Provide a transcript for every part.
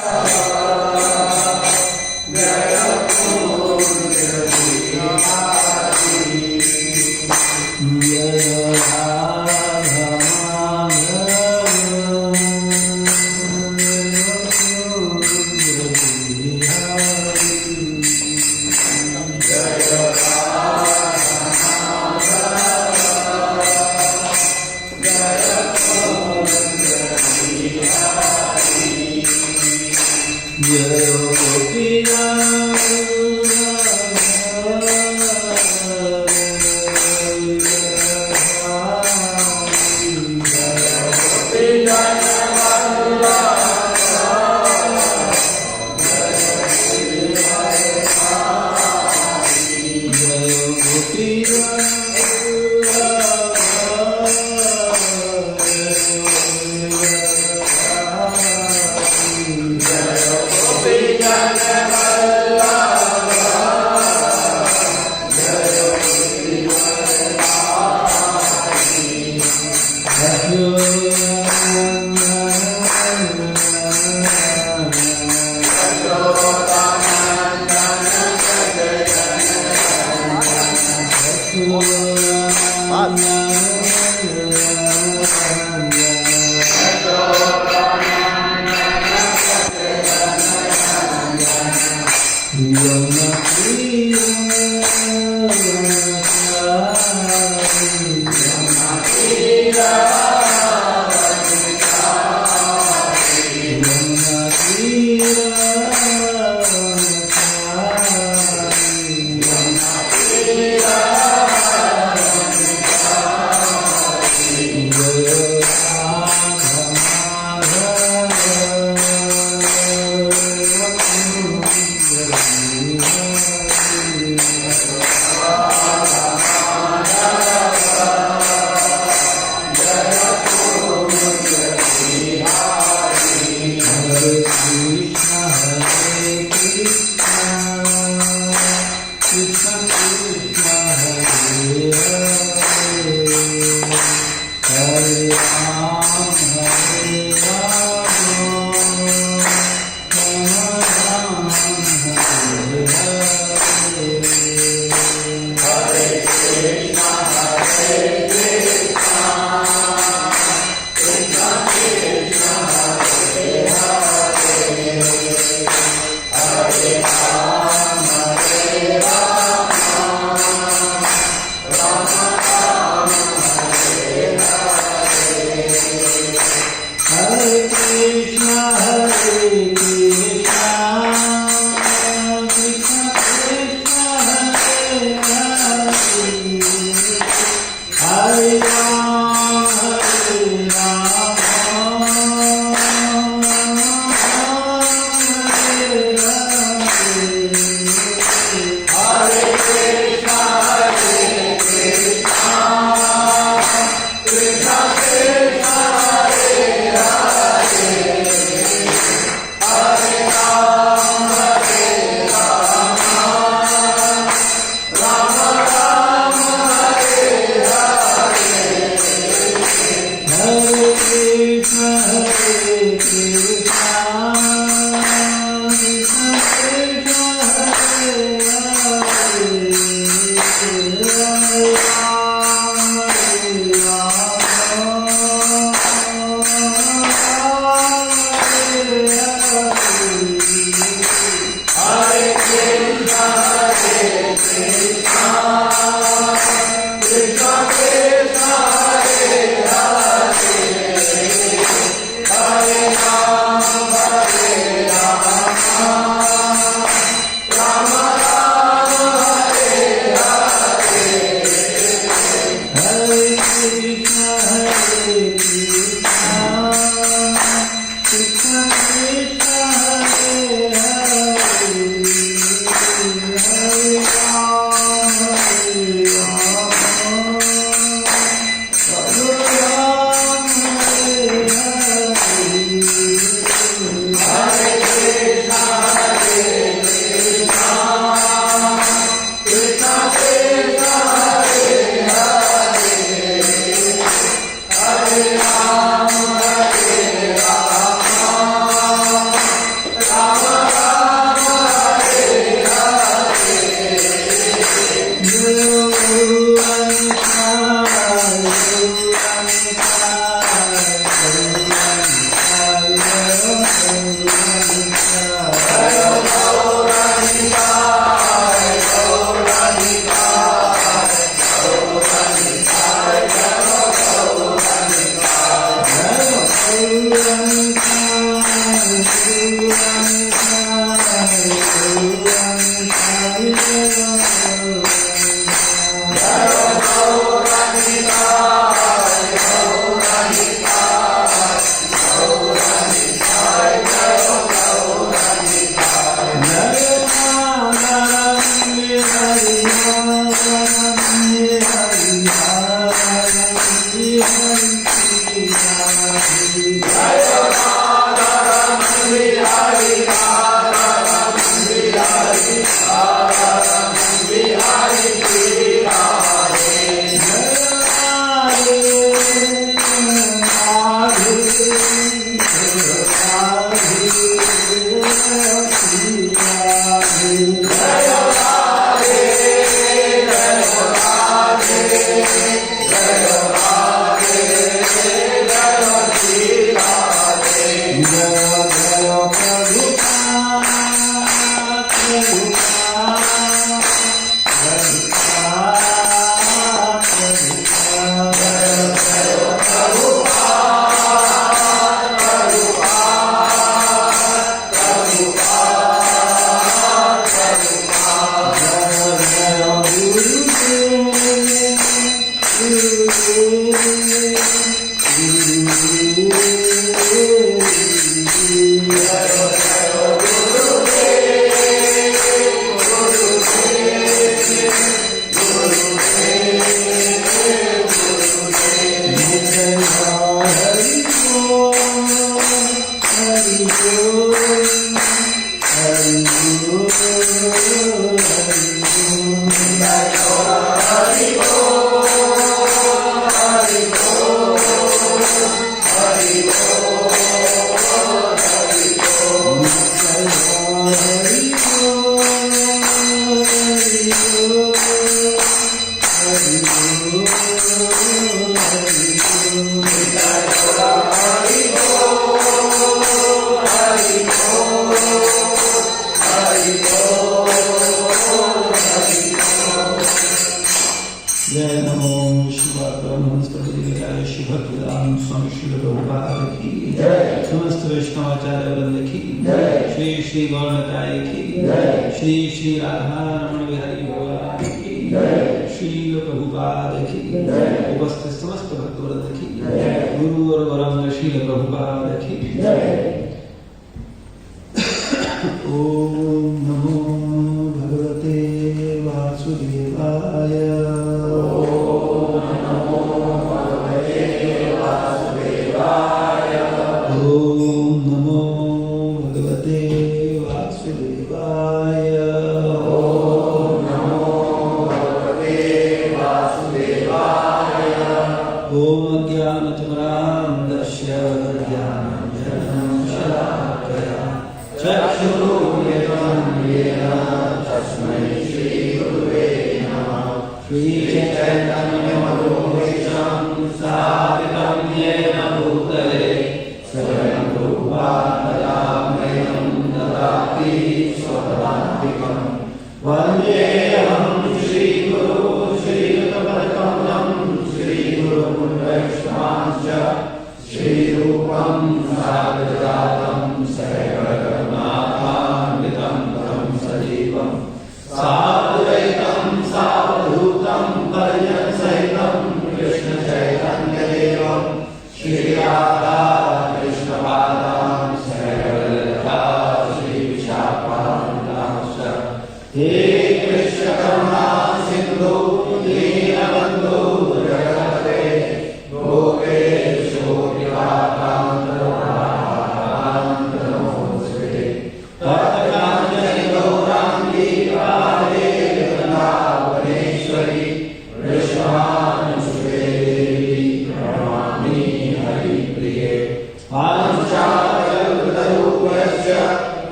Jai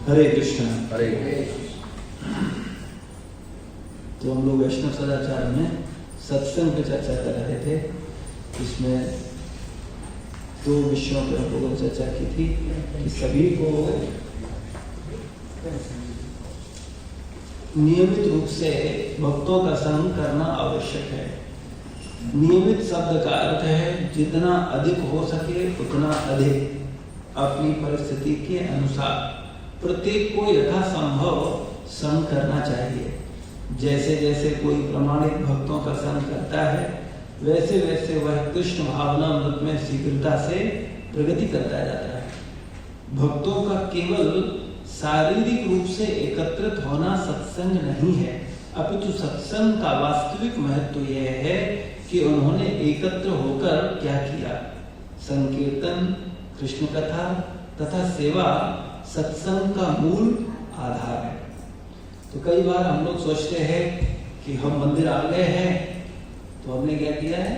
हरे कृष्ण। हरे कृष्ण। तो हम लोग वैष्णव सदाचार में सत्संग पे चर्चा कर रहे थे। इसमें दो विषयों पर हम लोगों ने चर्चा की थी कि सभी को नियमित रूप से भक्तों का संग करना आवश्यक है। नियमित शब्द का अर्थ है जितना अधिक हो सके उतना अधिक अपनी परिस्थिति के अनुसार प्रत्येक को यथासंभव संग करना चाहिए। जैसे जैसे कोई प्रमाणित भक्तों का संग करता है वैसे वैसे वह कृष्ण भावना अमृत में शीघ्रता से प्रगति करता जाता है। भक्तों का केवल शारीरिक रूप से एकत्रित होना सत्संग नहीं है, अपितु सत्संग का वास्तविक महत्व यह है कि उन्होंने एकत्र होकर क्या किया। संकीर्तन, कृष्ण कथा तथा सेवा सत्संग का मूल आधार है। तो कई बार हम लोग सोचते हैं कि हम मंदिर आ गए हैं तो हमने क्या किया है,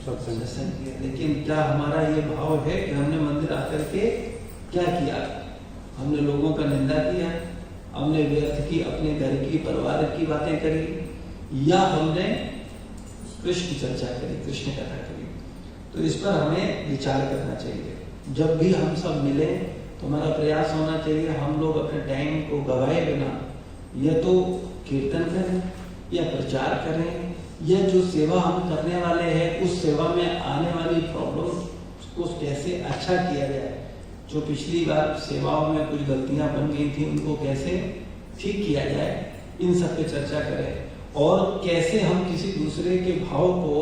सत्संग किया। लेकिन क्या हमारा ये भाव है कि हमने मंदिर आकर के क्या किया? हमने लोगों का निंदा किया, हमने व्यर्थ की अपने घर की परिवार की बातें करी, या हमने कृष्ण चर्चा करी, कृष्ण कथा करी? तो इस पर हमें विचार करना चाहिए। जब भी हम सब मिले तो हमारा प्रयास होना चाहिए हम लोग अपने टाइम को गवाए बिना या तो कीर्तन करें या प्रचार करें, या जो सेवा हम करने वाले हैं उस सेवा में आने वाली प्रॉब्लम को कैसे अच्छा किया जाए। जो पिछली बार सेवाओं में कुछ गलतियां बन गई थी उनको कैसे ठीक किया जाए, इन सब पे चर्चा करें। और कैसे हम किसी दूसरे के भाव को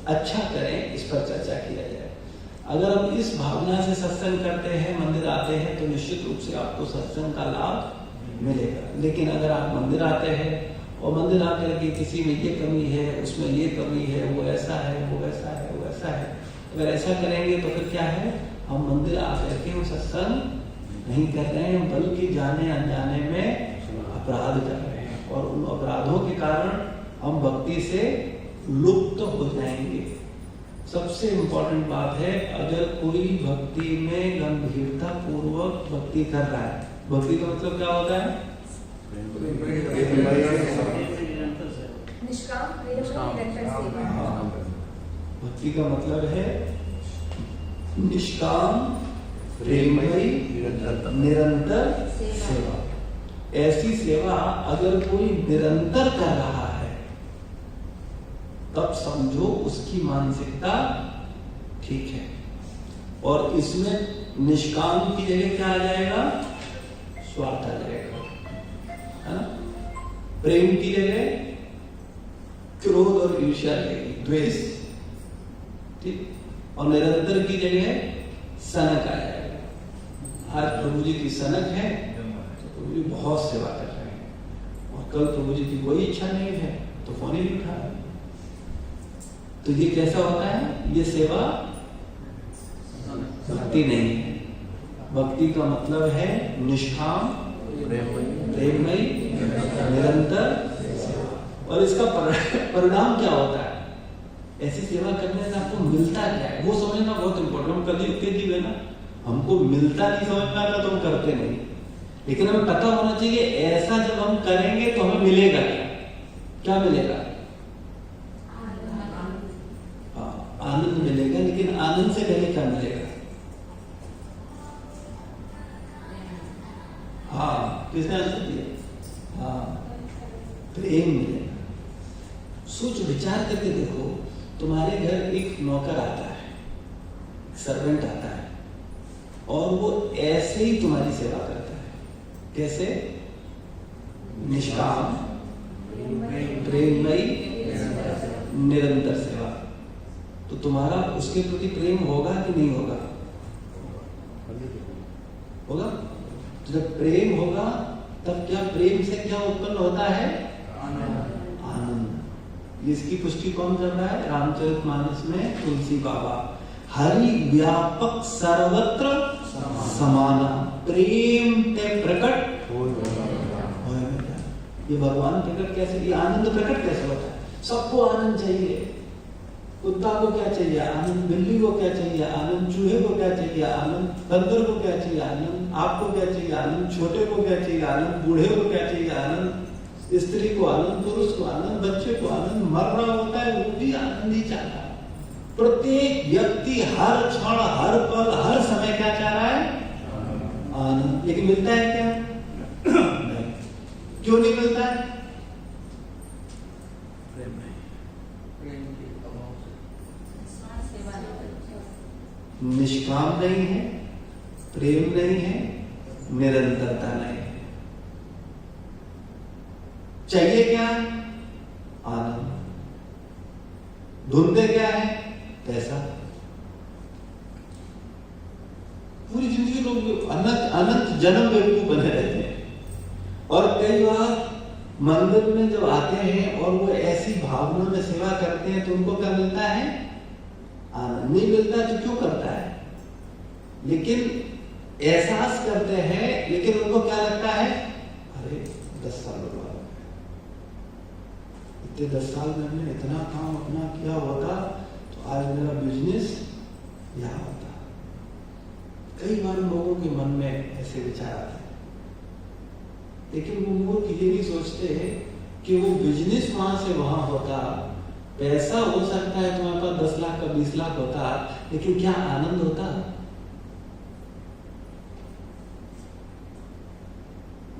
अच्छा करें, इस पर चर्चा किया जाए। अगर हम इस भावना से सत्संग करते हैं, मंदिर आते हैं, तो निश्चित रूप से आपको सत्संग का लाभ मिलेगा। लेकिन अगर आप मंदिर आते हैं और मंदिर आकर के किसी में ये कमी है, उसमें ये कमी है, वो ऐसा है, वो वैसा है, वो ऐसा है, अगर ऐसा करेंगे तो फिर क्या है, हम मंदिर आकर के वो सत्संग नहीं कर रहे हैं, बल्कि जाने अनजाने में अपराध कर रहे हैं। और उन अपराधों के कारण हम भक्ति से लुप्त हो जाएंगे। सबसे इम्पोर्टेंट बात है, अगर कोई भक्ति में गंभीरता पूर्वक भक्ति कर रहा है, भक्ति का मतलब क्या होता है? भक्ति का मतलब है निष्काम प्रेममयी निरंतर सेवा। ऐसी सेवा अगर कोई निरंतर कर रहा है तब समझो उसकी मानसिकता ठीक है। और इसमें निष्काम की जगह क्या आ जाएगा? स्वार्थ आ जाएगा, है ना। प्रेम की जगह क्रोध और ईर्ष्या लगेगी, द्वेष, ठीक। और निरंतर की जगह सनक आ जाएगा। आज प्रभु जी की सनक है तो प्रभु जी बहुत सेवा कर रहे हैं, और कल प्रभु जी की कोई इच्छा नहीं है तो फोन ही नहीं उठा रहे। तो ये कैसा होता है? ये सेवा भक्ति नहीं है। भक्ति का मतलब है निष्काम प्रेममयी निरंतर सेवा। और इसका परिणाम क्या होता है? ऐसी सेवा करने से आपको मिलता क्या है वो समझना बहुत इंपॉर्टेंट। हम कभी के जीव है ना, हमको मिलता नहीं समझ में आता तो हम करते नहीं, लेकिन हमें पता होना चाहिए ऐसा जब हम करेंगे तो हमें मिलेगा क्या? क्या मिलेगा? आनंद मिलेगा। लेकिन आनंद से पहले क्या मिलेगा? हाँ, किसने आंसर दिया? हाँ, प्रेम मिलेगा। सोच विचार करके देखो, तुम्हारे घर एक नौकर आता है, सर्वेंट आता है, और वो ऐसे ही तुम्हारी सेवा करता है। कैसे? निष्काम प्रेममयी निरंतर सेवा। तो तुम्हारा उसके प्रति प्रेम होगा कि नहीं होगा? होगा। तो जब प्रेम होगा तब क्या प्रेम से क्या उत्पन्न होता है? आनंद। इसकी पुष्टि कौन कर रहा है? रामचरितमानस में तुलसी बाबा, हरि व्यापक सर्वत्र समाना प्रेम ते प्रकट हो। ये भगवान प्रकट कैसे, ये आनंद प्रकट कैसे होता है? सबको आनंद चाहिए, कुत्ता को क्या चाहिए आनंद, बिल्ली को क्या चाहिए आनंद, चूहे को क्या चाहिए आनंद, बंदर को क्या चाहिए आनंद, आपको क्या चाहिए आनंद, छोटे को क्या चाहिए आनंद, बूढ़े को क्या चाहिए आनंद, स्त्री को आनंद, पुरुष को आनंद, बच्चे को आनंद, मर रहा होता है वो भी आनंद ही चाहता है। प्रत्येक व्यक्ति हर क्षण, हर पल, हर समय क्या चाह रहा है आनंद। लेकिन मिलता है क्या? नहीं। क्यों नहीं मिलता है? निष्काम नहीं है, प्रेम नहीं है, निरंतरता नहीं है। चाहिए क्या? आनंद। ढूंढते क्या है? पैसा। पूरी जिंदगी लोग अनंत जन्म बेवकूफ बने रहते हैं। और कई बार मंदिर में जब आते हैं और वो ऐसी भावना में सेवा करते हैं तो उनको क्या मिलता है? आनंद। नहीं मिलता है तो क्यों करता है? लेकिन एहसास करते हैं, लेकिन उनको क्या लगता है? अरे 10 साल बर्बाद हो गए, इतने 10 साल में हमने इतना काम अपना किया होता तो आज मेरा बिजनेस यहाँ होता। कई बार लोगों के मन में ऐसे विचार आते हैं, लेकिन वो मूर्ख ये नहीं सोचते कि वो बिजनेस वहां से वहां होता, पैसा हो सकता है तुम्हारे पास 10 लाख का 20 लाख होता, लेकिन क्या आनंद होता?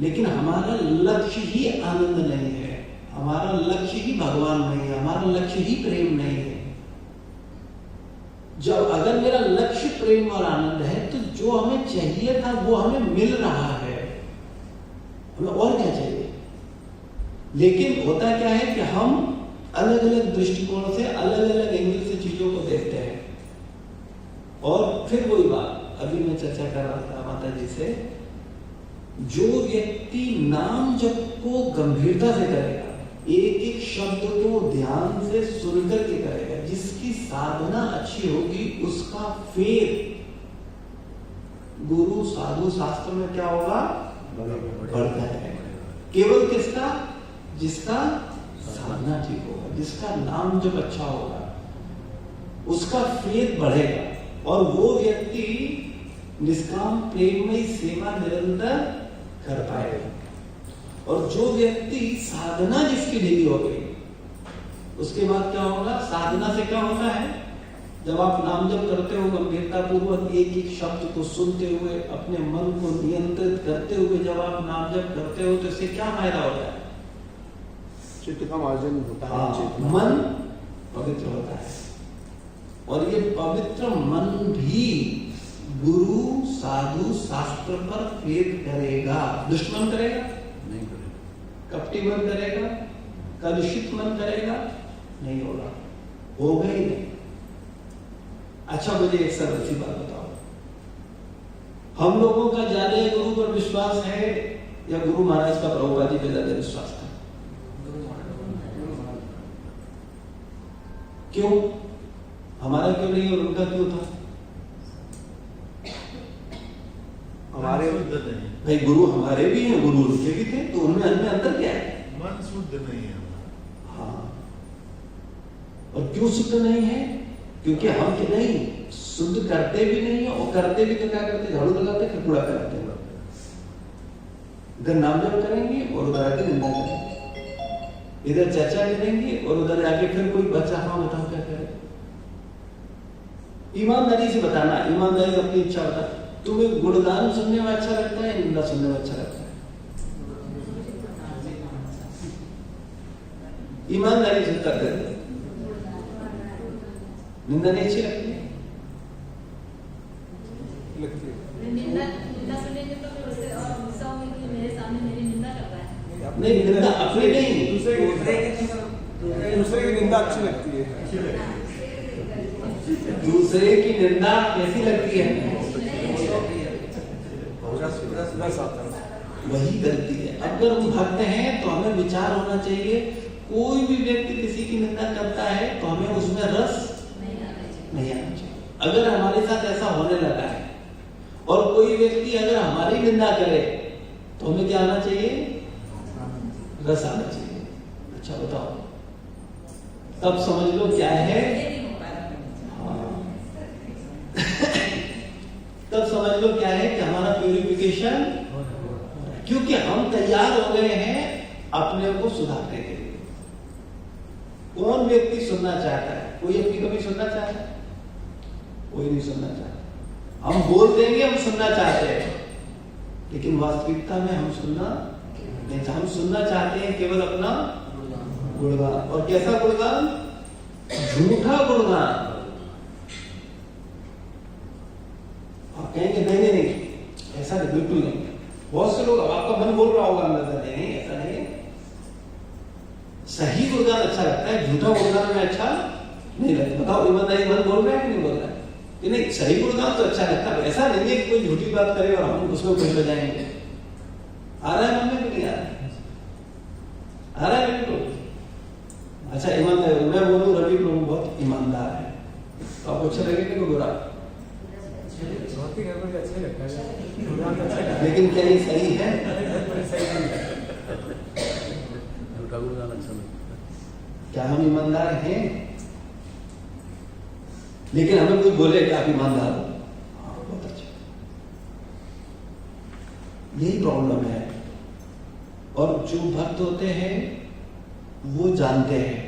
लेकिन हमारा लक्ष्य ही आनंद नहीं है, हमारा लक्ष्य ही भगवान नहीं है, हमारा लक्ष्य ही प्रेम नहीं है। जब अगर मेरा लक्ष्य प्रेम और आनंद है तो जो हमें चाहिए था वो हमें मिल रहा है, हमें और क्या चाहिए? लेकिन होता क्या है कि हम अलग अलग दृष्टिकोण से, अलग अलग एंगल से चीजों को देखते हैं। और फिर वही बात अभी मैं चर्चा कर रहा था माता जी से, जो व्यक्ति नाम जप को गंभीरता से करेगा, एक एक शब्द को ध्यान से सुनकर के करेगा, जिसकी साधना अच्छी होगी उसका फेर गुरु साधु शास्त्र में क्या होगा? बढ़ता है। केवल किसका? जिसका साधना ठीक होगा, जिसका नाम जब अच्छा होगा उसका फेर बढ़ेगा और वो व्यक्ति निष्काम प्रेममयी सेवा निरंतर कर पाएगा। और जो व्यक्ति साधना जिसकी ढीली हो गई उसके बाद क्या होगा? साधना से क्या होता है? जब आप नाम जप करते हो गंभीरता पूर्वक, एक एक शब्द को सुनते हुए, अपने मन को नियंत्रित करते हुए जब आप नाम जप करते हो तो इससे क्या फायदा होता है? चित्त का मार्जन होता है, मन पवित्र होता है। और ये पवित्र मन भी गुरु साधु शास्त्र पर फेर करेगा। दुश्मन करेगा? नहीं करेगा। कपटी मन करेगा? कलुषित मन करेगा? नहीं होगा, होगा ही नहीं। अच्छा मुझे एक सरल सी बात बताओ, हम लोगों का ज्यादा गुरु पर विश्वास है या गुरु महाराज का प्रभुपाद जी पे ज्यादा विश्वास था? क्यों? हमारा क्यों नहीं और उनका क्यों था? हमारे भाई गुरु हमारे भी हैं, गुरु उनके भी थे, तो उनमें अंदर क्या है? मन शुद्ध नहीं है। हाँ। और क्यों शुद्ध नहीं है? क्योंकि हम कि नहीं शुद्ध करते भी नहीं है, और करते भी तो क्या करते? झाड़ू लगाते फिर कूड़ा करते हैं। इधर नाम जप करेंगे और उधर आके निंदा करेंगे, इधर चर्चा करेंगे और उधर जाके फिर कोई बच्चा, हाँ बताओ क्या करे? ईमानदारी से बताना, ईमानदारी से अपनी इच्छा बता। तुम्हें गुणगान सुनने में अच्छा लगता है, निंदा सुनने में अच्छा लगता है? ईमानदारी से कर देते। निंदा नहीं अच्छी लगती है? निंदा सुनेंगे तो फिर उससे और गुस्सा होगी कि मेरे सामने मेरी निंदा कर रहा है। नहीं, निंदा अपनी नहीं, दूसरे की निंदा अच्छी लगती है। दूसरे की निंदा कैसी लगती है? वही गलती है। अगर हम भक्त हैं तो हमें विचार होना चाहिए, कोई भी व्यक्ति किसी की निंदा करता है तो हमें उसमें रस नहीं आना चाहिए। अगर हमारे साथ ऐसा होने लगा है और कोई व्यक्ति अगर हमारी निंदा करे तो हमें क्या आना चाहिए? रस आना चाहिए। अच्छा बताओ, तब समझ लो क्या है? मतलब क्या है कि हमारा प्यूरिफिकेशन, क्योंकि हम तैयार हो गए हैं अपने को सुधारने के लिए। कौन व्यक्ति सुनना चाहता है? कोई अपनी कभी सुनना चाहता है? कोई नहीं सुनना चाहता। हम बोल देंगे हम सुनना चाहते हैं, लेकिन वास्तविकता में हम सुनना नहीं। हम सुनना चाहते हैं केवल अपना गुणगान। और कैसा गुणगान? झूठा गुणगान। आप कहेंगे नहीं नहीं ऐसा नहीं, बिल्कुल नहीं। बहुत से लोग, आपका मन बोल रहा होगा अंदर से, नहीं ऐसा नहीं। सही गुणगान अच्छा लगता है, झूठा गुणगान में अच्छा नहीं लगता। बताओ ईमानदारी, मन बोल रहा है कि नहीं बोल रहा है? कि नहीं, सही गुणगान तो अच्छा लगता है। ऐसा नहीं है कि कोई झूठी बात करे और हम उसमें खुश हो जाएंगे। आ रहा है मन में कि नहीं आ रहा है? आ रहा है बिल्कुल। अच्छा ईमानदार, मैं बोलूं रवि प्रभु बहुत ईमानदार है, तो आपको अच्छा लगेगा कि बुरा? अच्छा लगता है, लेकिन क्या ये सही है? क्या हम ईमानदार हैं? लेकिन हमें कोई बोले कि आप ईमानदार हो, बहुत अच्छा। यही प्रॉब्लम है। और जो भक्त होते हैं वो जानते हैं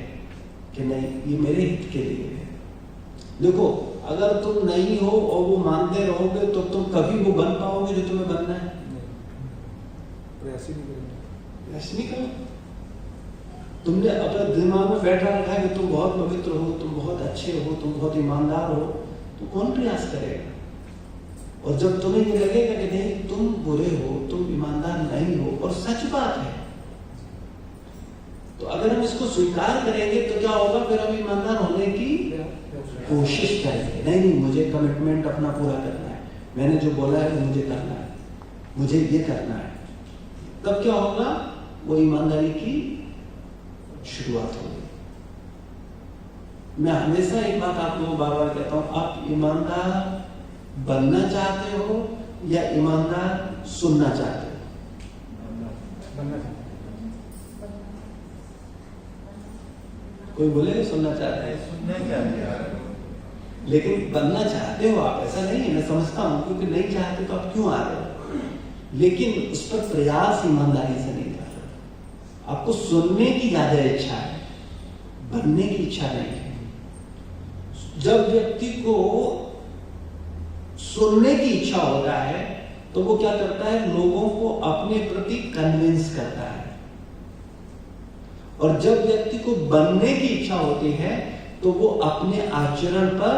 कि नहीं, ये मेरे हित के लिए है। देखो, अगर तुम नहीं हो और वो मानते रहोगे तो तुम कभी वो बन पाओगे जो तुम्हें बनना है? प्रयास ही नहीं करेंगे। प्रयास नहीं करो। तुमने अपने दिमाग में बैठा रखा है कि तुम बहुत पवित्र हो, तुम बहुत अच्छे हो, तुम बहुत ईमानदार हो, तो कौन प्रयास करेगा? और जब तुम्हें ये लगेगा कि नहीं तुम बुरे हो, तुम ईमानदार नहीं हो, और सच बात है, तो अगर हम इसको स्वीकार करेंगे तो क्या होगा? फिर हम ईमानदार होने की कोशिश करेंगे। नहीं नहीं, मुझे कमिटमेंट अपना पूरा करना है, मैंने जो बोला है वो मुझे करना है, मुझे ये करना है। तब क्या होगा? वो ईमानदारी की शुरुआत होगी। मैं हमेशा एक बात आप लोगों को बार बार कहता हूं, आप ईमानदार बनना चाहते हो या ईमानदार सुनना चाहते हो? बनना चाहिए। कोई बोले सुनना चाहते हैं, सुनना चाहिए। लेकिन बनना चाहते हो आप, ऐसा नहीं है, मैं समझता हूं, क्योंकि नहीं चाहते तो आप क्यों आ रहे हो? लेकिन उस पर प्रयास ईमानदारी से नहीं कर रहे। आपको सुनने की ज्यादा इच्छा है, बनने की इच्छा नहीं है। जब व्यक्ति को सुनने की इच्छा होता है तो वो क्या करता है? लोगों को अपने प्रति कन्विंस करता है। और जब व्यक्ति को बनने की इच्छा होती है तो वो अपने आचरण पर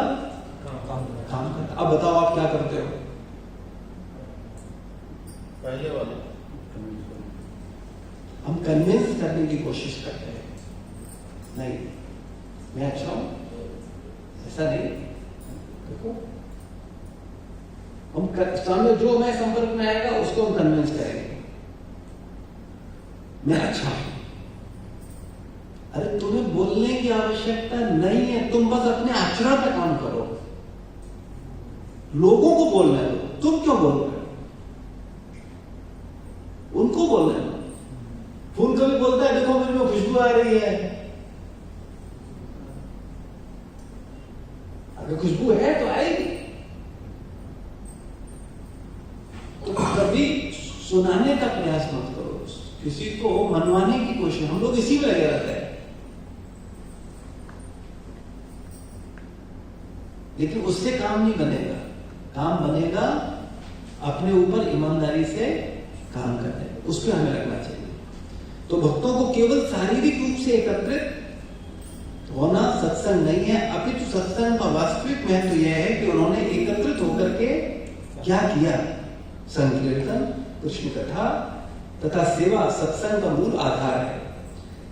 काम करता है। अब बताओ आप क्या करते हो? पहले वाले हम कन्विंस करने की कोशिश करते हैं, नहीं मैं अच्छा हूं, ऐसा नहीं। देखो, हम सामने जो मैं संपर्क में आएगा उसको हम कन्विंस करेंगे मैं अच्छा हूं। अरे तुम्हें बोलने की आवश्यकता नहीं है, तुम बस अपने आचरण पे काम करो। लोगों को बोलने दो, तुम क्यों बोल रहे हो? उनको बोलने दो। फूल कभी बोलता है देखो मेरे में खुशबू आ रही है, अगर खुशबू है तो आएगी। तो कभी सुनाने का प्रयास मत करो, किसी को मनवाने की कोशिश, हम लोग इसी में लगे रहते हैं। लेकिन उससे काम नहीं बनेगा। काम बनेगा अपने ऊपर ईमानदारी से काम करने, उस पर हमें लगना चाहिए। तो भक्तों को केवल शारीरिक रूप से एकत्रित होना सत्संग नहीं है, अपितु सत्संग का वास्तविक महत्व यह है कि उन्होंने एकत्रित होकर के क्या किया? संकीर्तन, कृष्ण कथा तथा सेवा सत्संग का मूल आधार है।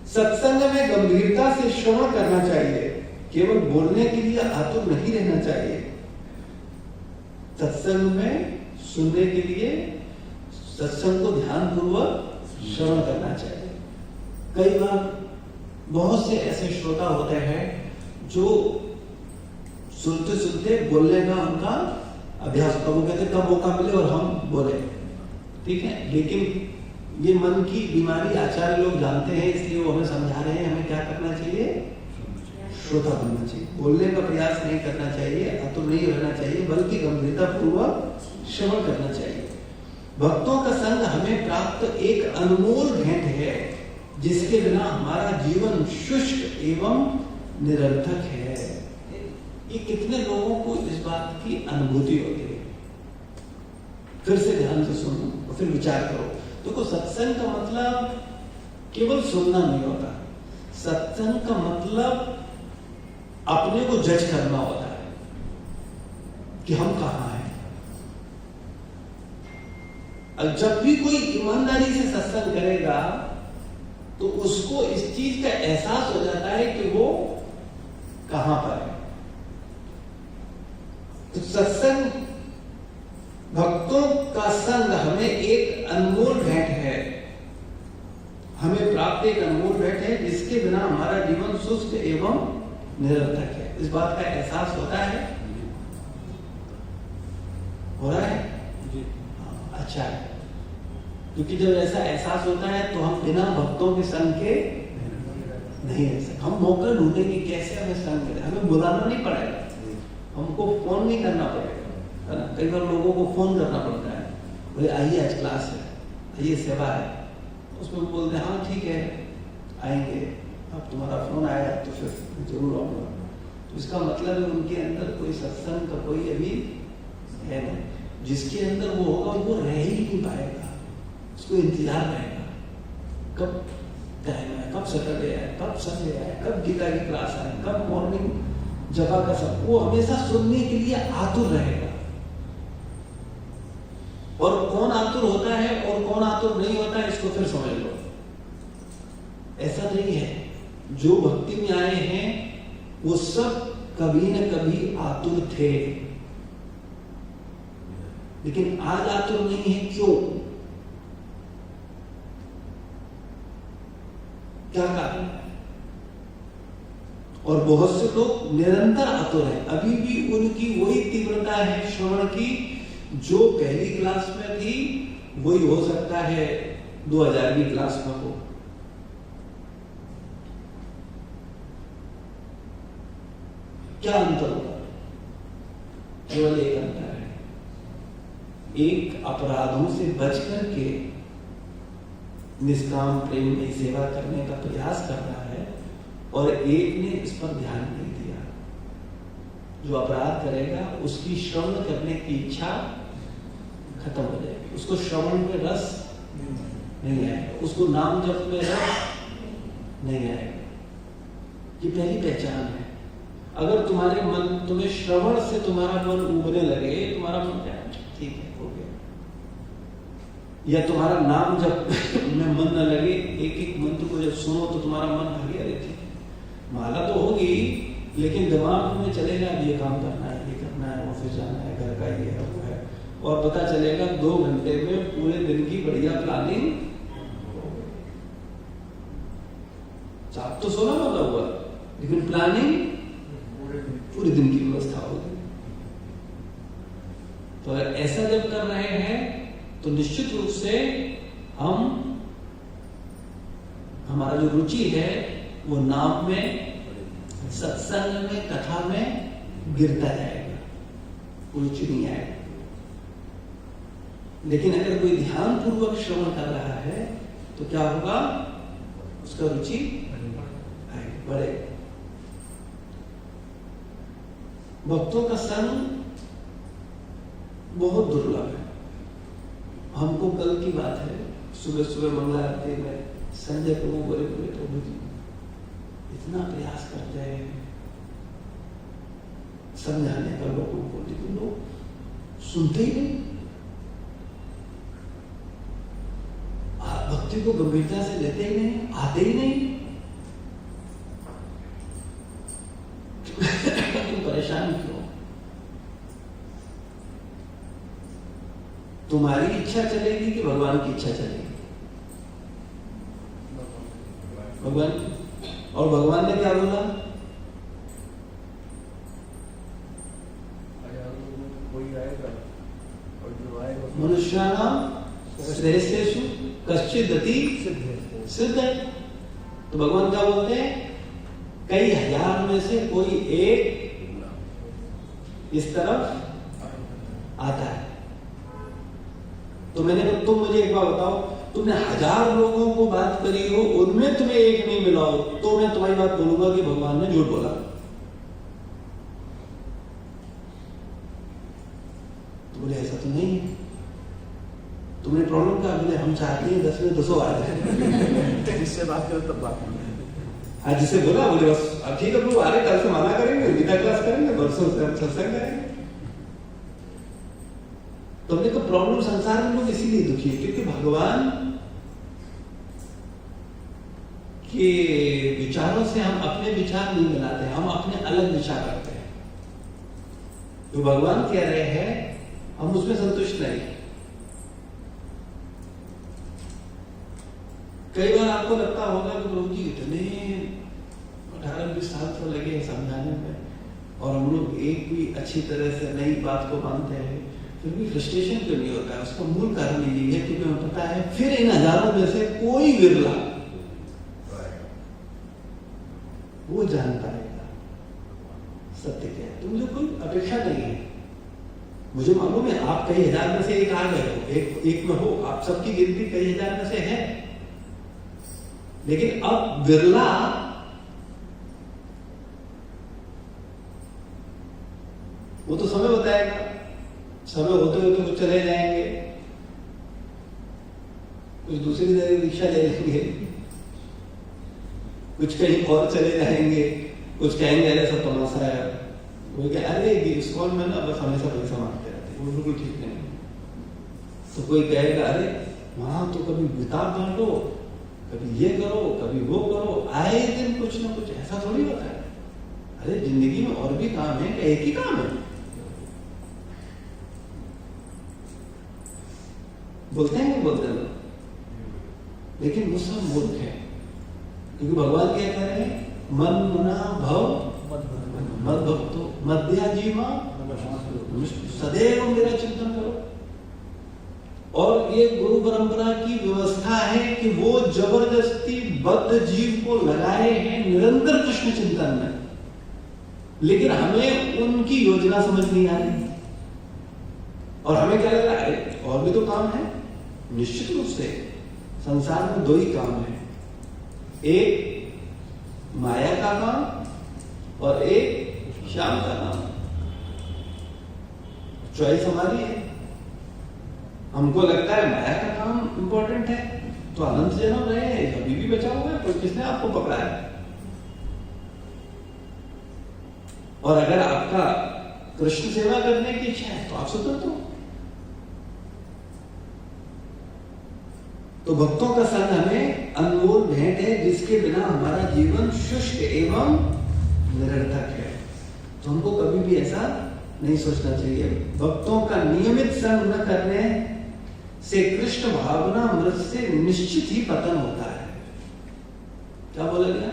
सत्संग में गंभीरता से श्रवण करना चाहिए, केवल बोलने के लिए आतुर नहीं रहना चाहिए। सत्संग में सुनने के लिए सत्संग को ध्यानपूर्वक श्रवण करना चाहिए। कई बार बहुत से ऐसे श्रोता होते हैं जो सुनते सुनते बोलने का उनका अभ्यास होता है, वो कहते कब मौका मिले और हम बोले, ठीक है। लेकिन ये मन की बीमारी आचार्य लोग जानते हैं, इसलिए वो हमें समझा रहे हैं हमें क्या करना चाहिए? श्रोता बनना चाहिए। बोलने का प्रयास नहीं करना चाहिए, आतुर नहीं रहना चाहिए, बल्कि गंभीरता पूर्वक श्रवण करना चाहिए। भक्तों का संग हमें प्राप्त एक अनमोल भेंट है, जिसके बिना हमारा जीवन शुष्क एवं निरर्थक है। ये कितने लोगों को इस बात की अनुभूति होती है? फिर से ध्यान से सुनो और फिर विचार करो। देखो, सत्संग का मतलब केवल सुनना नहीं होता। सत्संग का मतलब अपने को जज करना होता है कि हम कहां हैं। और जब भी कोई ईमानदारी से सत्संग करेगा तो उसको इस चीज का एहसास हो जाता है कि वो कहां पर है। तो सत्संग, भक्तों का संग हमें एक अनमोल भेंट है, हमें प्राप्त एक अनमोल भेंट है, जिसके बिना हमारा जीवन शुष्क एवं निरर्थक है। इस बात का एहसास होता है? हो रहा है? अच्छा है, क्योंकि जब ऐसा एहसास होता है तो हम बिना भक्तों के संग के नहीं रह सकते। हम मौका ढूंढेंगे कैसे हमें संग मिले। हमें बुलाना नहीं पड़ेगा, हमको फोन नहीं करना पड़ेगा, है ना। कई बार लोगों को फोन करना पड़ता है, बोले आइए आज क्लास है, आइए सेवा है, उसमें बोलते हैं हाँ ठीक है आएंगे, अब तुम्हारा फोन आया तो फिर जरूर आऊंगा। तो इसका मतलब है उनके अंदर कोई सत्संग का कोई अभी है नहीं। जिसके अंदर वो होगा वो रह ही नहीं पाएगा, उसको इंतजार रहेगा कब टाइम आए, कब सैटरडे आए, कब संडे आए, कब गीता की क्लास आए, कब मॉर्निंग जपा का सब। वो हमेशा सुनने के लिए आतुर रहेगा। और कौन आतुर होता है और कौन आतुर नहीं होता है, इसको फिर समझ लो। ऐसा नहीं है, जो भक्ति में आए हैं वो सब कभी न कभी आतुर थे, लेकिन आज आतुर नहीं है। क्यों? क्या कारण है? और बहुत से लोग निरंतर आतुर हैं, अभी भी उनकी वही तीव्रता है श्रवण की जो पहली क्लास में थी, वही हो सकता है 2000वीं क्लास में हो। क्या अंतर होगा? केवल एक अंतर है, एक अपराधों से बच करके निष्काम प्रेम में सेवा करने का प्रयास कर रहा है और एक ने इस पर ध्यान नहीं दिया। जो अपराध करेगा उसकी श्रवण करने की इच्छा खत्म हो जाएगी, उसको श्रवण में रस नहीं आएगा, उसको नाम जप में रस नहीं आएगा। ये पहली पहचान है। अगर तुम्हारे मन, तुम्हें श्रवण से तुम्हारा मन उबरने लगे, तुम्हारा मन क्या ठीक है हो गया, या तुम्हारा नाम जब में मन न लगे, एक एक मंत्र को जब सुनो तो तुम्हारा मन भागे, अरे ठीक है माला तो होगी, लेकिन दिमाग में चलेगा ये काम करना है, ये करना है, ऑफिस जाना है, घर का ये है वो है, और पता चलेगा 2 घंटे में पूरे दिन की बढ़िया प्लानिंग। चाप तो सोना वाला हुआ, लेकिन प्लानिंग पूरे दिन की व्यवस्था होगी। तो अगर ऐसा जब कर रहे हैं तो निश्चित रूप से हमारा जो रुचि है वो नाम में, सत्संग में, कथा में गिरता जाएगा, रुचि नहीं आएगा। लेकिन अगर कोई ध्यान पूर्वक श्रवण कर रहा है तो क्या होगा? उसका रुचि बढ़ेगा। भक्तों का संग बहुत दुर्लभ है। हमको कल की बात है, सुबह सुबह मंगला आरती में संजय प्रभु बोले प्रभु जी इतना प्रयास करते हैं समझाने का लोगों को, लेकिन लोग सुनते ही नहीं, भक्ति को गंभीरता से लेते ही नहीं, आते ही नहीं। तुम परेशान क्यों? तुम्हारी इच्छा चलेगी कि भगवान की इच्छा चलेगी? भगवान। और भगवान ने क्या बोला? मनुष्याणाम श्रेष्ठेषु कश्चित् अति सिद्ध है। तो भगवान क्या बोलते हैं? कई हजार में से कोई एक इस तरफ आता है। तो मैंने कहा तुम मुझे एक बार बताओ, तुमने 1000 लोगों को बात करी हो, उनमें तुम्हें एक नहीं मिला हो, तो मैं तुम्हारी बात बोलूंगा कि भगवान ने झूठ बोला। तो बोले ऐसा तो नहीं है। तुमने प्रॉब्लम क्या? बोले हम चाहते हैं 10 में 200 आ जाए। जिससे बात करो तब बात करो। आज जिसे बोला बोले बस अब ठीक है प्रभु, आ रहे कल से माना करेंगे, गीता क्लास करेंगे, परसों से हम सत्संग करेंगे। तो हमने कहा प्रॉब्लम संसार में लोग इसीलिए दुखी है क्योंकि भगवान के विचारों से हम अपने विचार नहीं बनाते, हम अपने अलग विचार करते हैं। तो भगवान कह रहे हैं हम उसमें संतुष्ट नहीं। कई बार आपको लगता होगा कि प्रभु जी इतने 18-20 साल तो लगे समझाने में और हम लोग एक भी अच्छी तरह से नई बात को मानते हैं, फिर भी फ्रस्ट्रेशन क्यों नहीं होता है? उसका मूल कारण यही है क्योंकि हमें पता है फिर इन हजारों में से कोई विरला वो जान पाएगा सत्य क्या है। तो मुझे कोई अपेक्षा नहीं है, मुझे मालूम है आप कई हजार में से एक आ गए हो, एक में हो, आप सबकी गिनती कई हजार में से है, लेकिन अब बिरला वो तो समय बताएगा। समय होते होते कुछ चले जाएंगे, कुछ दूसरी जगह दीक्षा ले लेंगे, कुछ कहीं और चले जाएंगे, कुछ कहेंगे अरे सब तमाशा है, वो क्या अरे इस्कॉन में ना बस हमेशा पैसा मांगते रहते, वो बिल्कुल ठीक नहीं। तो कोई कहेगा अरे वहां तो कभी किताब बांटो, कभी ये करो, कभी वो करो, आए दिन कुछ ना कुछ, ऐसा थोड़ी होता है। अरे जिंदगी में और भी काम है, एक ही काम है। बोलते हैं बोलते हैं, लेकिन वो सब मूर्ख है क्योंकि भगवान क्या कह रहे हैं? मन मना भव मद भक्तो मध्या जीवा सदैव मेरा चिंतन करो। और ये गुरु परंपरा की व्यवस्था है कि वो जबरदस्ती बद्ध जीव को लगाए हैं निरंतर कृष्ण चिंतन में, लेकिन हमें उनकी योजना समझ नहीं आ रही और हमें क्या लग रहा है और भी तो काम है। निश्चित रूप से संसार में 2 ही काम है, एक माया का काम और एक श्याम का काम। चॉइस हमारी है। हमको लगता है माया का काम इंपॉर्टेंट है तो अनंत जन्म रहे हैं, अभी भी बचा हुआ है, तो किसने आपको पकड़ा है? और अगर आपका कृष्ण सेवा करने की इच्छा है तो आप स्वतंत्र हो। तो भक्तों का संग हमें अनमोल भेंट है जिसके बिना हमारा जीवन शुष्क एवं निरर्थक है। तो हमको कभी भी ऐसा नहीं सोचना चाहिए। भक्तों का नियमित संग न करने से कृष्ण भावना मृत से निश्चित ही पतन होता है। क्या बोला गया?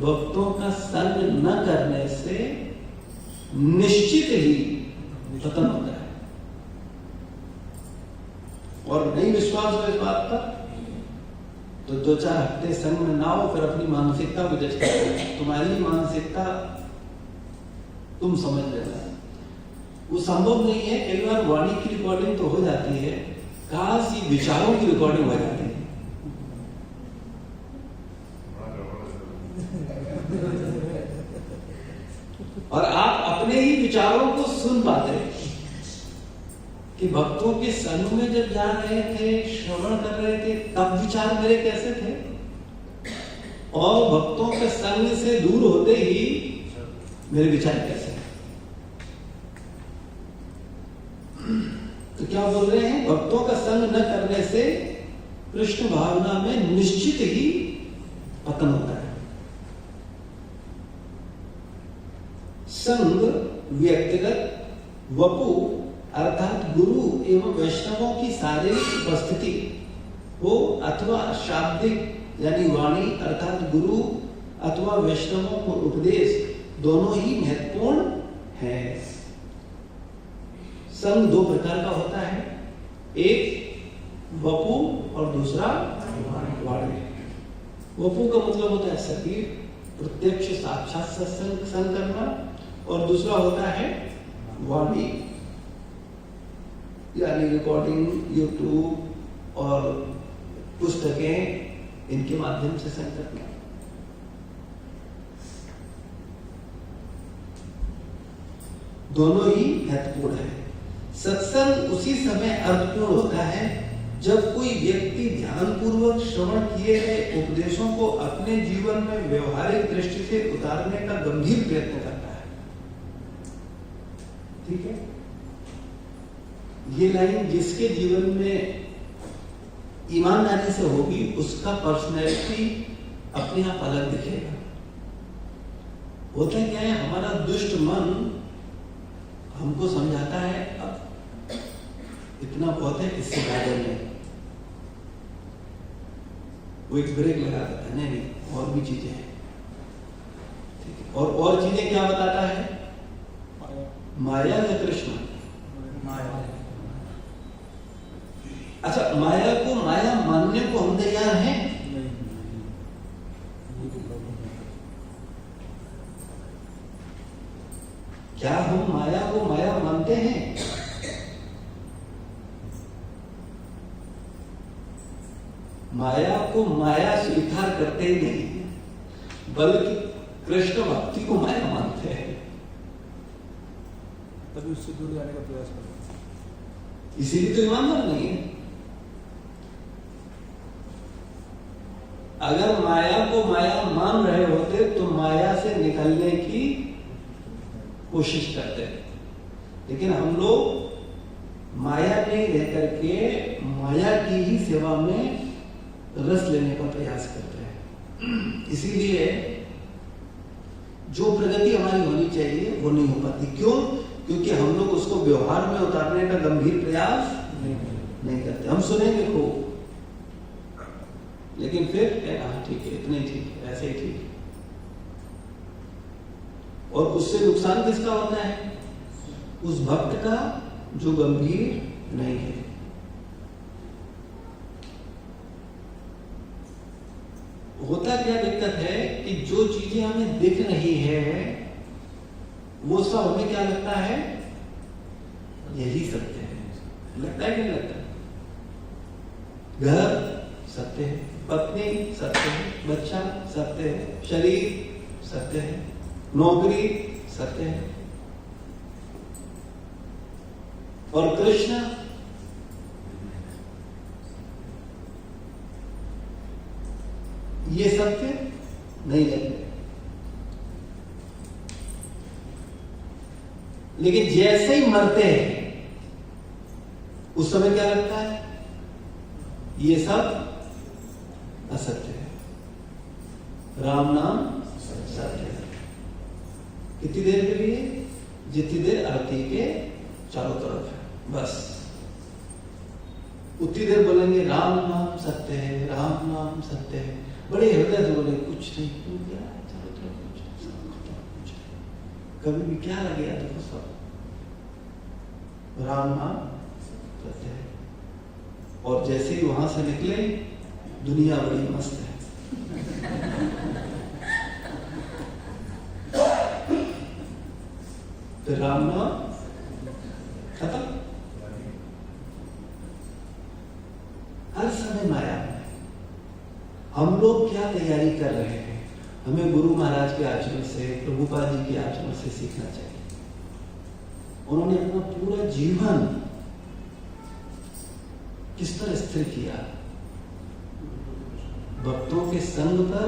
भक्तों का संग न करने से निश्चित ही पतन होता है। और नहीं विश्वास हो इस बात पर तो 2-4 हफ्ते संग में ना हो, फिर अपनी मानसिकता को जज करो। तुम्हारी मानसिकता तुम समझ लेना, वो संभव नहीं है। कई बार वाणी की रिकॉर्डिंग तो हो जाती है, काश ये विचारों की रिकॉर्डिंग हो जाती है। और आप अपने ही विचारों को सुन पाते हैं कि भक्तों के संग में जब जा रहे थे, श्रवण कर रहे थे, तब विचार मेरे कैसे थे, और भक्तों के संग से दूर होते ही मेरे विचार कैसे। तो क्या बोल रहे हैं? भक्तों का संग न करने से कृष्ण भावना में निश्चित ही पतन होता है। संग व्यक्तिगत वपु अर्थात गुरु एवं वैष्णवों की शारीरिक उपस्थिति हो अथवा शाब्दिक यानी वाणी अर्थात गुरु अथवा वैष्णवों को उपदेश, दोनों ही महत्वपूर्ण है। संग 2 प्रकार का होता है, एक वपु और दूसरा वाणी। वपु का मतलब होता है शरीर, प्रत्यक्ष साक्षात संग करना, और दूसरा होता है वाणी। यानी रिकॉर्डिंग, यूट्यूब और पुस्तकें, इनके माध्यम से संकट में दोनों ही महत्वपूर्ण है। सत्संग उसी समय अर्थपूर्ण होता है जब कोई व्यक्ति ध्यानपूर्वक श्रवण किए गए उपदेशों को अपने जीवन में व्यवहारिक दृष्टि से उतारने का गंभीर प्रयत्न करता है। ठीक है, ये लाइन जिसके जीवन में ईमानदारी से होगी उसका पर्सनैलिटी अपने आप अलग दिखेगा। होता क्या है, हमारा दुष्ट मन हमको समझाता है अब इतना बहुत है, इससे ज्यादा नहीं। वो एक ब्रेक लगा देता है, नहीं और भी चीजें हैं। ठीक है, और चीजें क्या बताता है? माया या कृष्ण? माया। अच्छा, माया को माया मानने को हम तैयार हैं? क्या हम माया को माया मानते हैं? माया को माया स्वीकार करते ही नहीं, बल्कि कृष्ण भक्ति को माया मानते हैं। तभी उससे दूर जाने का प्रयास करते हैं। इसीलिए तो ईमानदार नहीं है। अगर माया को माया मान रहे होते तो माया से निकलने की कोशिश करते हैं, लेकिन हम लोग माया में रह करके माया की ही सेवा में रस लेने का प्रयास करते हैं। इसीलिए जो प्रगति हमारी होनी चाहिए वो नहीं हो पाती। क्यों? क्योंकि हम लोग उसको व्यवहार में उतारने का गंभीर प्रयास नहीं करते। हम सुनेंगे खूब, लेकिन फिर हाँ ठीक है, इतने ठीक है, ऐसे ही ठीक है। और उससे नुकसान किसका होता है? उस भक्त का जो गंभीर नहीं है। होता क्या दिक्कत है कि जो चीजें हमें दिख रही है वो सब हमें क्या लगता है? यही सत्य है। लगता है कि नहीं लगता? घर सत्य है, पत्नी सत्य है, बच्चा सत्य है, शरीर सत्य है, नौकरी सत्य है, और कृष्ण ये सत्य नहीं लगते। लेकिन जैसे ही मरते हैं उस समय क्या लगता है? ये सब असत्य है, राम नाम सत्य है। कितनी देर के लिए? जितनी देर आरती के चारों तरफ है, बस उतनी देर बोलेंगे राम नाम सत्य है, राम नाम सत्य है। बड़े हृदय से बोले कुछ नहीं, क्यों क्या चारों तरफ कुछ नहीं, कभी भी क्या लगे देखो सब राम नाम सत्य है। और जैसे ही वहां से निकले दुनिया बड़ी मस्त है। तो राम नाम खत्म। हर समय माया है। हम लोग क्या तैयारी कर रहे हैं? हमें गुरु महाराज के आचरण से, प्रभुपाद जी के आचरण से सीखना चाहिए। उन्होंने अपना पूरा जीवन किस तरह स्थिर किया? भक्तों के संग पर,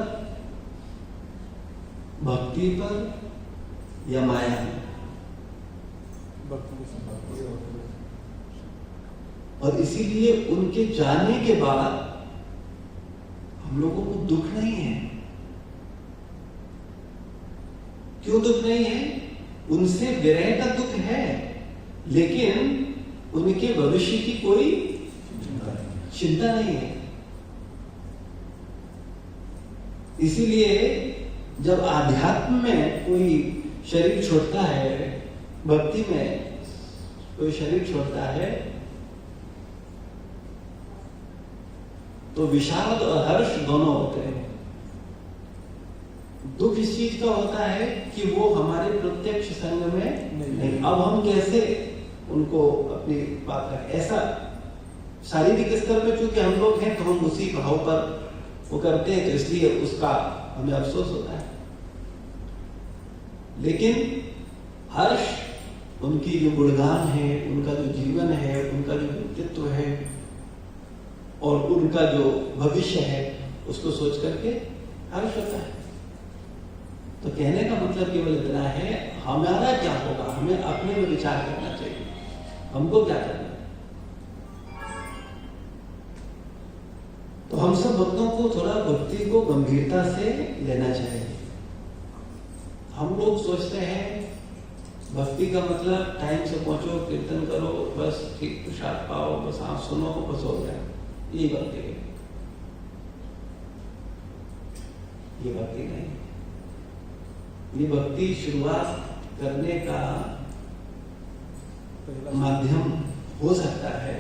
भक्ति पर या माया में? और इसीलिए उनके जाने के बाद हम लोगों को दुख नहीं है। क्यों दुख नहीं है? उनसे विरह का दुख है, लेकिन उनके भविष्य की कोई चिंता नहीं है। इसीलिए जब आध्यात्म में कोई शरीर छोड़ता है, भक्ति में कोई शरीर छोड़ता है, तो विषाद और हर्ष दोनों होते हैं। दुख इस चीज का होता है कि वो हमारे प्रत्यक्ष संग में नहीं। अब हम कैसे उनको अपनी बात रखें। ऐसा शारीरिक स्तर पे चूंकि हम लोग हैं तो हम उसी भाव पर वो करते हैं, तो इसलिए उसका हमें अफसोस होता है। लेकिन हर्ष, उनकी जो गुणगान है, उनका जो जीवन है, उनका जो व्यक्तित्व है और उनका जो भविष्य है, उसको सोच करके हर्ष होता है। तो कहने का मतलब केवल इतना है, हमारा क्या होगा, हमें अपने में विचार करना चाहिए, हमको क्या करना है। तो हम सब भक्तों को थोड़ा भक्ति को गंभीरता से लेना चाहिए। हम लोग सोचते हैं भक्ति का मतलब टाइम से पहुंचो, कीर्तन करो, बस ठीक प्रसाद पाओ, बस आप सुनो, बस हो गया, यही भक्ति है। ये भक्ति नहीं, ये भक्ति शुरुआत करने का माध्यम हो सकता है,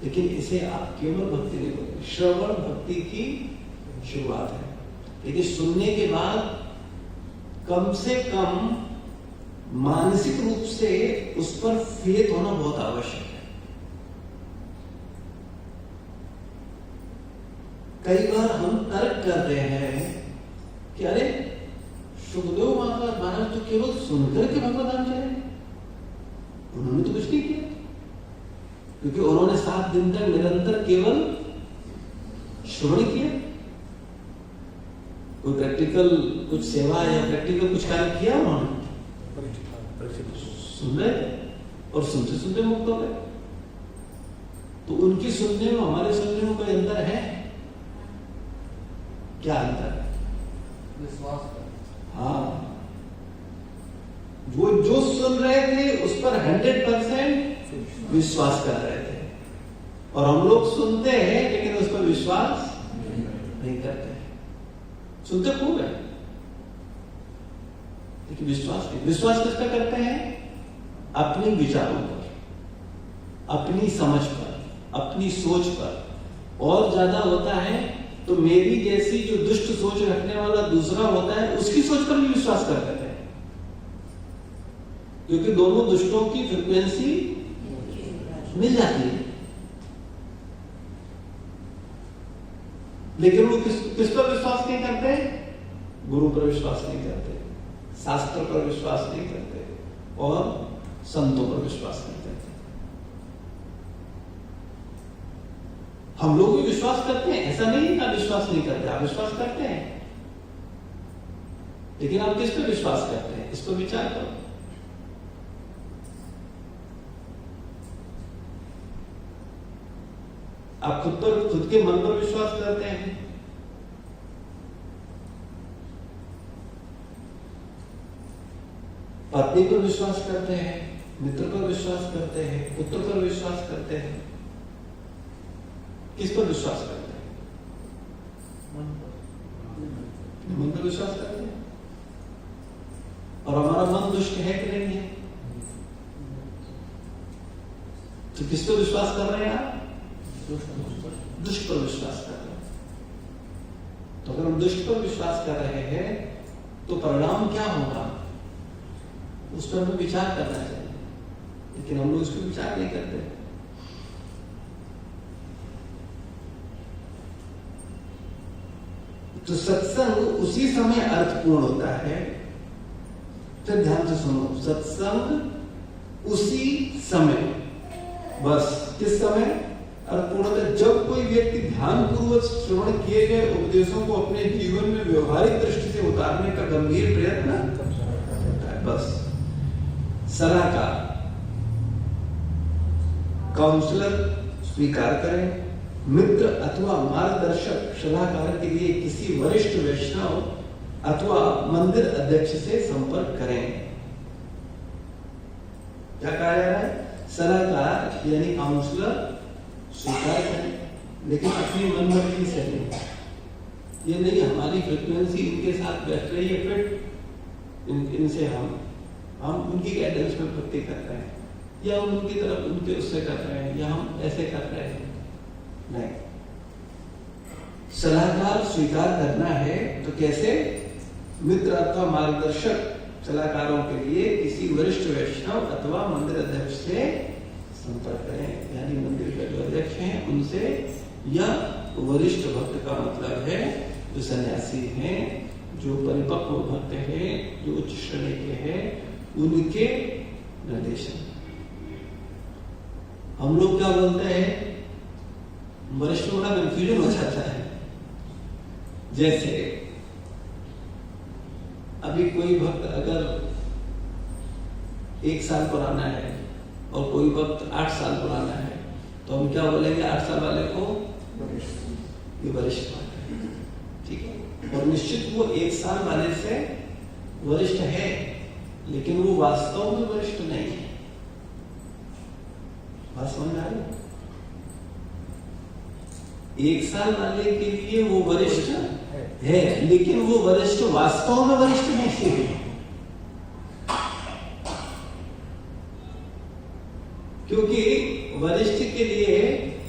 लेकिन इसे आप केवल भक्ति नहीं बोलते, श्रवण भक्ति की शुरुआत है। लेकिन सुनने के बाद कम से कम मानसिक रूप से उस पर फेथ होना बहुत आवश्यक है। कई बार हम तर्क करते हैं कि अरे सुखदेव महाराज तो केवल सुनकर के भगवत धाम चले, उन्होंने तो कुछ नहीं किया, क्योंकि उन्होंने 7 दिन तक निरंतर केवल श्रवण किया। कोई प्रैक्टिकल कुछ सेवा या प्रैक्टिकल कुछ कार्य किया उन्होंने? सुन रहे थे और सुनते सुनते मुक्त हो गए। तो उनकी सुनने में हमारे सुनने में कोई अंतर है? क्या अंतर है? विश्वास। हाँ, वो जो सुन रहे थे उस पर 100% विश्वास कर रहे थे, और हम लोग सुनते हैं लेकिन उस पर विश्वास नहीं करते। सुनते खूब है लेकिन विश्वास नहीं। विश्वास किस पर करते हैं? अपने विचारों पर, अपनी समझ पर, अपनी सोच पर। और ज्यादा होता है तो मेरी जैसी जो दुष्ट सोच रखने वाला दूसरा होता है, उसकी सोच पर भी विश्वास कर देते हैं, क्योंकि दोनों दुष्टों की फ्रीक्वेंसी मिल जाती है। लेकिन वो किस पर विश्वास नहीं करते? गुरु पर विश्वास नहीं करते, शास्त्र पर विश्वास नहीं करते, और संतों पर विश्वास नहीं करते। हम लोग भी विश्वास करते हैं, ऐसा नहीं है कि विश्वास नहीं करते, आप विश्वास करते हैं, लेकिन आप किस पर विश्वास करते हैं, इस पर विचार करो। आप खुद के मन पर विश्वास करते हैं, पत्नी पर विश्वास करते हैं, मित्र पर विश्वास करते हैं, पुत्र पर विश्वास करते हैं, किस पर विश्वास करते हैं? मन पर विश्वास करते हैं। और हमारा मन दुष्ट है कि नहीं है? तो किस पर विश्वास कर रहे हैं आप? दुष्ट पर विश्वास कर रहे हैं। तो अगर हम दुष्ट पर विश्वास कर रहे हैं तो परिणाम क्या होगा, उस पर हमें विचार करना चाहिए, लेकिन हम लोग उस पर विचार नहीं करते। तो सत्संग उसी समय अर्थपूर्ण होता है। फिर ध्यान से सुनो, सत्संग उसी समय, बस किस समय अर्थपूर्ण होता है? जब कोई व्यक्ति ध्यान पूर्वक श्रवण किए गए उपदेशों को अपने जीवन में व्यवहारिक दृष्टि से उतारने का गंभीर प्रयत्न करता है। बस सलाहकार, काउंसलर स्वीकार करें, मित्र अथवा मार्गदर्शक सलाहकार के लिए किसी वरिष्ठ वैष्णव अथवा मंदिर अध्यक्ष से संपर्क करें। क्या कहा जा रहा है? सलाहकार यानी काउंसलर स्वीकार करें, लेकिन अपनी मनमर्जी से नहीं। ये नहीं हमारी फ्रीक्वेंसी इनके साथ बैठ रही है, फिर इनसे हम उनकी गाइडेंस में भक्ति कर रहे हैं, या हम उनकी तरफ उनके उससे कर रहे हैं, या हम ऐसे कर रहे हैं। नहीं, सलाहकार स्वीकार करना है तो कैसे? मित्र अथवा मार्गदर्शक सलाहकारों के लिए किसी वरिष्ठ वैष्णव अथवा मंदिर अध्यक्ष से संपर्क करें, यानी मंदिर के जो अध्यक्ष हैं उनसे, या वरिष्ठ भक्त का मतलब है जो सन्यासी हैं, जो परिपक्व भक्त हैं, जो उच्च श्रेणी के हैं, उनके निर्देशन। हम लोग क्या बोलते हैं, वरिष्ठों का कंफ्यूजन हो जाता है। जैसे अभी कोई भक्त अगर 1 साल पुराना है और कोई भक्त 8 साल पुराना है, तो हम क्या बोलेंगे 8 साल वाले को, ये वरिष्ठ है, ठीक है। और निश्चित वो 1 साल वाले से वरिष्ठ है, लेकिन वो वास्तव में वरिष्ठ नहीं है। बात समझ में आ रही? 1 साल वाले के लिए वो वरिष्ठ है, लेकिन वो वरिष्ठ वास्तव में वरिष्ठ नहीं है। क्योंकि वरिष्ठ के लिए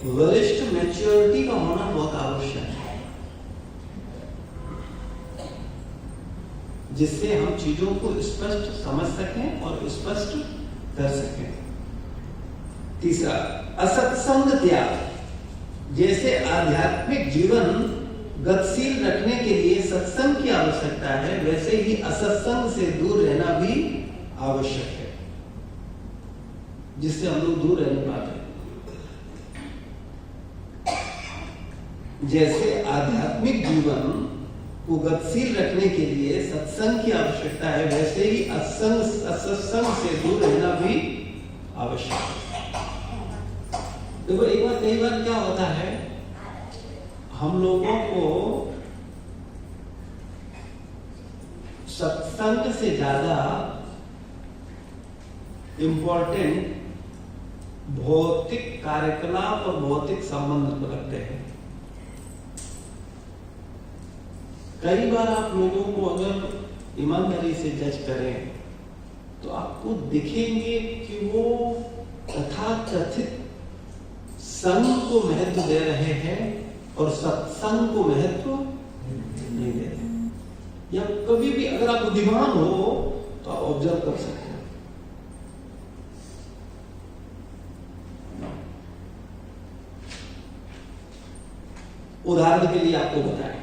वरिष्ठ मैच्योरिटी का होना बहुत आवश्यक है, जिससे हम चीजों को स्पष्ट समझ सकें और स्पष्ट कर सकें। तीसरा, असत्संग त्याग। जैसे आध्यात्मिक जीवन गतिशील रखने के लिए सत्संग की आवश्यकता है, वैसे ही असत्संग से दूर रहना भी आवश्यक है, जिससे हम लोग दूर रह नहीं पाते। जैसे आध्यात्मिक जीवन को गतिशील रखने के लिए सत्संग की आवश्यकता है, वैसे ही असत्संग से दूर रहना भी आवश्यक है। देखो, एक बार कई बार क्या होता है, हम लोगों को सत्संग से ज्यादा इंपॉर्टेंट भौतिक कार्यकलाप और भौतिक संबंध को रखते हैं। कई बार आप लोगों को अगर ईमानदारी से जज करें तो आपको दिखेंगे कि वो तथाकथित संग को महत्व दे रहे हैं और सत्संग को महत्व नहीं दे रहे। या कभी भी अगर आप बुद्धिमान हो तो आप ऑब्जर्व कर सकते हो। उदाहरण के लिए आपको बताएं,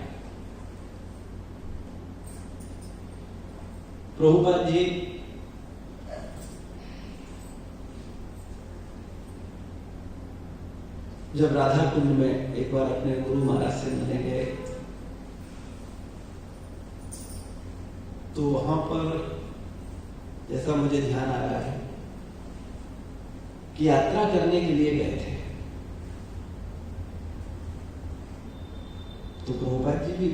प्रभुपाद जी जब राधा कुंड में एक बार अपने गुरु महाराज से मिलने गए, तो वहां पर जैसा मुझे ध्यान आ रहा है कि यात्रा करने के लिए गए थे। तो प्रभुपाद जी भी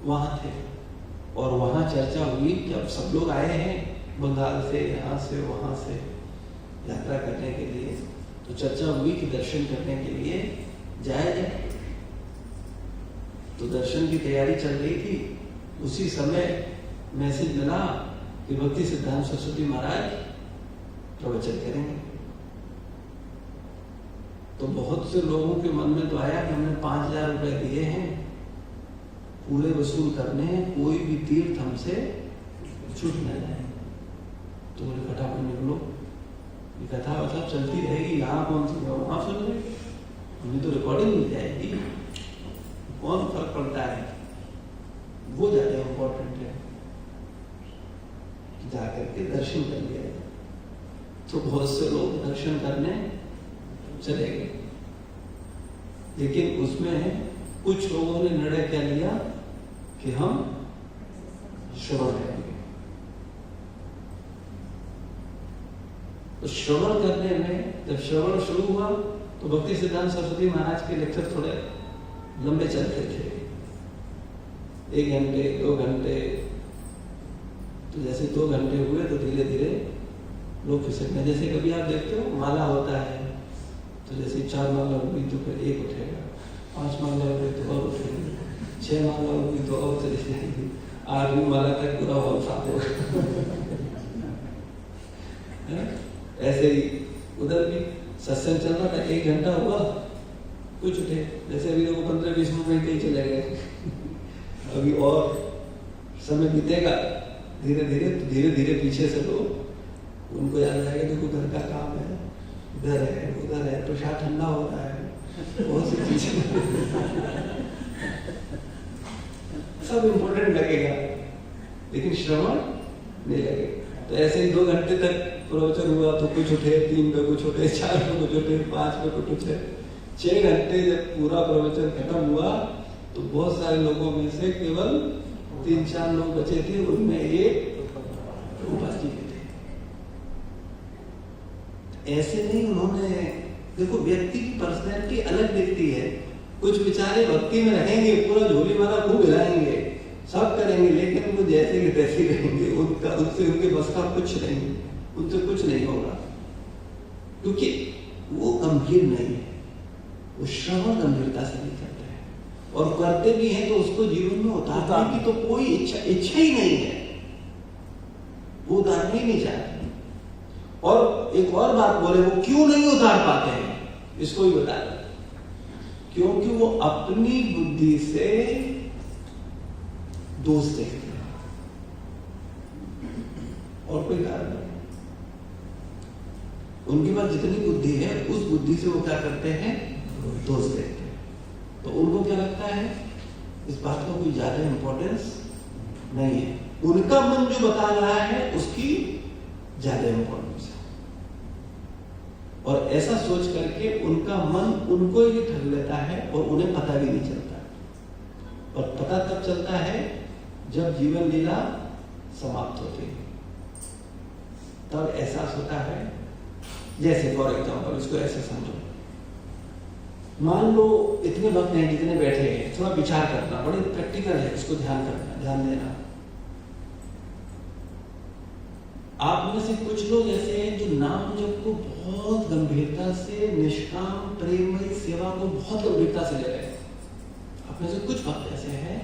वहां थे और वहां चर्चा हुई कि अब सब लोग आए हैं बंगाल से, यहाँ से, वहां से यात्रा करने के लिए। तो चर्चा हुई कि दर्शन करने के लिए जाया जाए। तो दर्शन की तैयारी चल रही थी। उसी समय मैसेज मिला कि भक्ति सिद्धांत सरस्वती महाराज प्रवचन करेंगे। तो बहुत से लोगों के मन में तो आया कि हमने 5,000 रुपए दिए हैं, पूरे वसूल करने हैं, कोई भी तीर्थ हमसे छूट न जाए। तो बोले फटाफट निकलो, ये कथा वथा चलती रहेगी, यहाँ कौन सी वहां सुन रहे, हमें तो रिकॉर्डिंग मिल जाएगी, कौन फर्क पड़ता है। वो ज्यादा इंपॉर्टेंट है कि जाकर के दर्शन कर लिया जाए। तो बहुत से लोग दर्शन करने चले गए, लेकिन उसमें कुछ लोगों ने निर्णय क्या लिया कि हम श्रवण करेंगे। तो श्रवण करने में जब श्रवण शुरू हुआ तो भक्ति सिद्धांत सरस्वती महाराज के लेक्चर थोड़े लंबे चलते थे, 1 घंटे 2 घंटे। तो जैसे 2 घंटे हुए तो धीरे धीरे लोग खिसकने, जैसे कभी आप देखते हो माला होता है, तो जैसे 4 माला हुई तो फिर 1 उठेगा, 5 माला हुई तो और उठेगी, 6 माला हुई तो और चली जाएगी, 8वीं माला तक पूरा हॉल साफ होगा। ऐसे ही उधर भी सत्संग चल रहा था, 1 घंटा हुआ, कुछ उठे, जैसे अभी लोग 15-20 मिनट ही चले गए। अभी और समय बीतेगा धीरे धीरे, तो धीरे धीरे पीछे से लोग, उनको याद आएगा देखो घर का काम है, इधर है उधर है, प्रसाद ठंडा हो रहा है, बहुत सी चीजें सब इम्पोर्टेंट लगेगा, लेकिन श्रवण नहीं लगेगा। तो ऐसे ही 2 घंटे तक प्रवचन हुआ तो कुछ उठे, 3 पे कुछ उठे, 4 पे कुछ उठे, 5 पे कुछ उठे। 6 घंटे जब पूरा प्रवचन खत्म हुआ तो बहुत सारे लोगों में से केवल 3-4 लोग बचे थे, उनमें एक उपाधि भी थे। ऐसे नहीं, उन्होंने देखो व्यक्ति की पर्सनैलिटी अलग दिखती है। कुछ बेचारे भक्ति में रहेंगे, पूरा झोली वाला खूब हिलाएंगे, सब करेंगे, लेकिन वो जैसे कि तैसे रहेंगे, उनका उनसे उनके बस का कुछ नहीं, उनसे कुछ नहीं होगा, क्योंकि वो गंभीर नहीं है। वो श्रवण गंभीरता से नहीं करते हैं, और करते भी हैं तो उसको जीवन में उतारने की तो कोई इच्छा ही नहीं है, वो उतारना ही नहीं चाहते। और एक और बात बोले, वो क्यों नहीं उतार पाते हैं, इसको भी बता दें। क्योंकि वो अपनी बुद्धि से दोष देखते हैं, और कोई कारण नहीं। उनके पास जितनी बुद्धि है, उस बुद्धि से वो क्या करते हैं, दोष देखते हैं। तो उनको क्या लगता है, इस बात का कोई ज्यादा इंपॉर्टेंस नहीं है, उनका मन जो बता रहा है उसकी ज्यादा इंपॉर्टेंस है। और ऐसा सोच करके उनका मन उनको ही ठग लेता है, और उन्हें पता भी नहीं चलता। और पता तब चलता है जब जीवन लीला समाप्त होती है, तब एहसास होता है। जैसे फॉर एग्जाम्पल, इसको ऐसे समझो, मान लो इतने वक्त हैं जितने बैठे हैं, थोड़ा विचार करना, बड़े प्रैक्टिकल है, इसको ध्यान करना, ध्यान देना। आप में से कुछ लोग ऐसे हैं जो नाम जप को बहुत गंभीरता से, निष्काम प्रेममयी सेवा को बहुत गंभीरता से ले रहे हैं। आप में से कुछ भक्त ऐसे हैं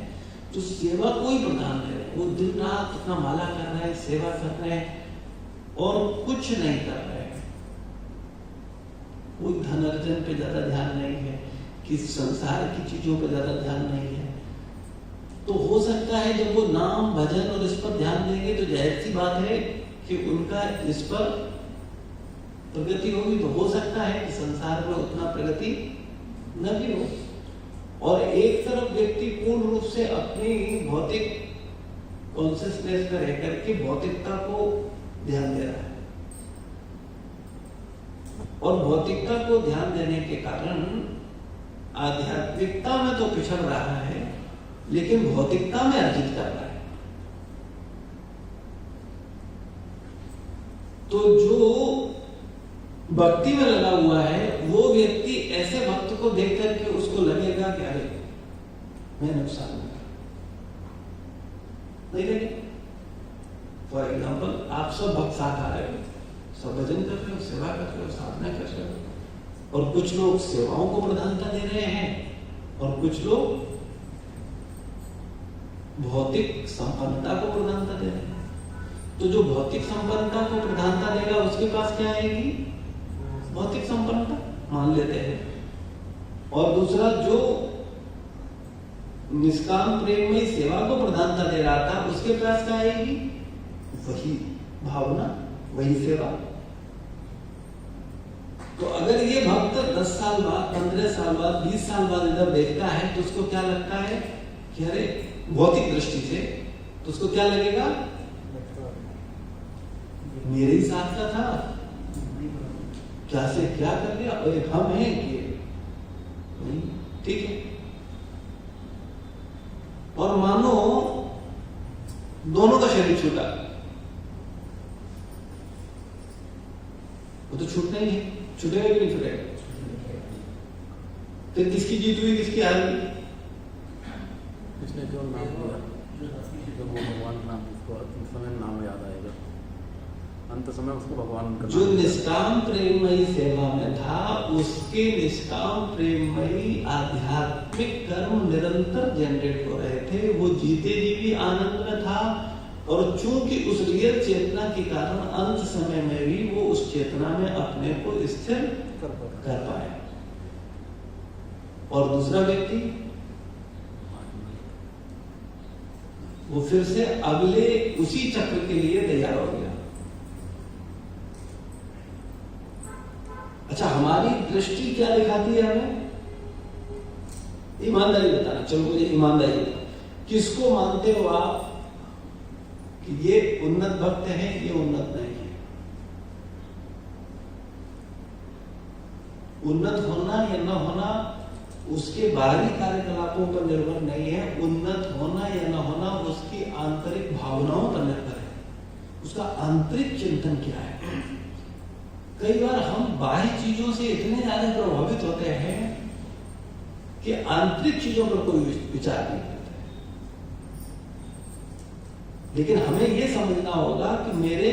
जो सेवा को ही प्रधान दे रहे हैं, वो दिन रात अपना माला कर रहे हैं, सेवा कर रहे हैं, और कुछ नहीं कर रहे हैं। कोई धन अर्जन पे ज्यादा ध्यान नहीं है, किसी संसार की चीजों पे ज्यादा ध्यान नहीं है। तो हो सकता है जब वो नाम भजन और इस पर ध्यान देंगे तो जाहिर सी बात है कि उनका इस पर प्रगति होगी। तो हो सकता है कि संसार में उतना प्रगति न भी हो, और एक तरफ व्यक्ति पूर्ण रूप से अपनी भौतिक कॉन्शियसनेस में रह करके भौतिकता को ध्यान दे रहा है, और भौतिकता को ध्यान देने के कारण आध्यात्मिकता में तो पिछड़ रहा है, लेकिन भौतिकता में अर्जित कर रहा है। तो जो भक्ति में लगा हुआ है, वो व्यक्ति ऐसे भक्त को देख करके उसको लगेगा कि अरे मैं नुकसान नहीं लगे। फॉर एग्जाम्पल, आप सब भक्त साथ आ रहे हो, सब भजन कर रहे हो, सेवा कर रहे हो, साधना कर रहे हो, और कुछ लोग सेवाओं को प्रधानता दे रहे हैं, और कुछ लोग भौतिक संपन्नता को प्रधानता दे रहे हैं। तो जो भौतिक संपन्नता को प्रधानता देगा, उसके पास क्या आएगी, भौतिक संपन्नता मान लेते हैं। और दूसरा जो निष्काम प्रेम में सेवा को प्रधानता दे रहा था, उसके पास क्या आएगी, वही भावना, वही सेवा। तो अगर ये भक्त 10 साल बाद, 15 साल बाद, 20 साल बाद इधर देखता है, तो उसको क्या लगता है कि अरे भौतिक दृष्टि से, तो उसको क्या लगेगा, मेरे ही साथ का था, क्या से क्या कर दिया, और हम हैं कि नहीं, ठीक है। और मानो दोनों का शरीर छूटा, वो तो छूटना ही है, छूटेगा कि नहीं छूटेगा। फिर किसकी जीत हुई, किसकी हार हुई, इसने जो नाम लिया, जो वो भगवान का नाम, उसको अंत समय नाम याद आएगा, अंत समय उसको भगवान का जो निष्काम प्रेममयी सेवा में था, उसके निष्काम प्रेममयी आध्यात्मिक कर्म निरंतर जनरेट हो रहे थे, वो जीते जी भी आनंद में था, और चूंकि उस रियल चेतना के कारण अंत समय में भी वो उस चेतना में अपने को स्थिर कर पाए। और दूसरा व्यक्ति वो फिर से अगले उसी चक्र के लिए तैयार हो गया। हमारी दृष्टि क्या दिखाती है हमें? ईमानदारी बताना, चलो मुझे ईमानदारी बताओ, किसको मानते हो आप कि ये उन्नत भक्त है, ये उन्नत नहीं है? उन्नत होना या न होना उसके बाहरी कार्यकलापों पर निर्भर नहीं है। उन्नत होना या न होना उसकी आंतरिक भावनाओं पर निर्भर है, उसका आंतरिक चिंतन क्या है। कई बार हम बाह्य चीजों से इतने ज्यादा प्रभावित होते हैं कि आंतरिक चीजों पर कोई विचार नहीं करते। लेकिन हमें यह समझना होगा कि मेरे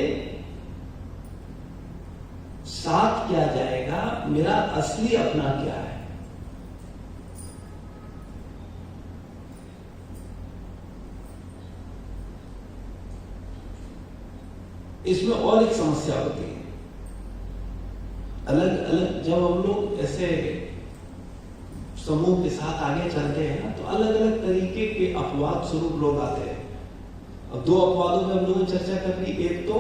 साथ क्या जाएगा, मेरा असली अपना क्या है। इसमें और एक समस्या होती है, अलग अलग जब हम लोग ऐसे समूह के साथ आगे चलते हैं ना, तो अलग अलग तरीके के अपवाद स्वरूप लोग आते हैं। अब दो अपवादों में हम लोगों ने चर्चा कर ली। एक तो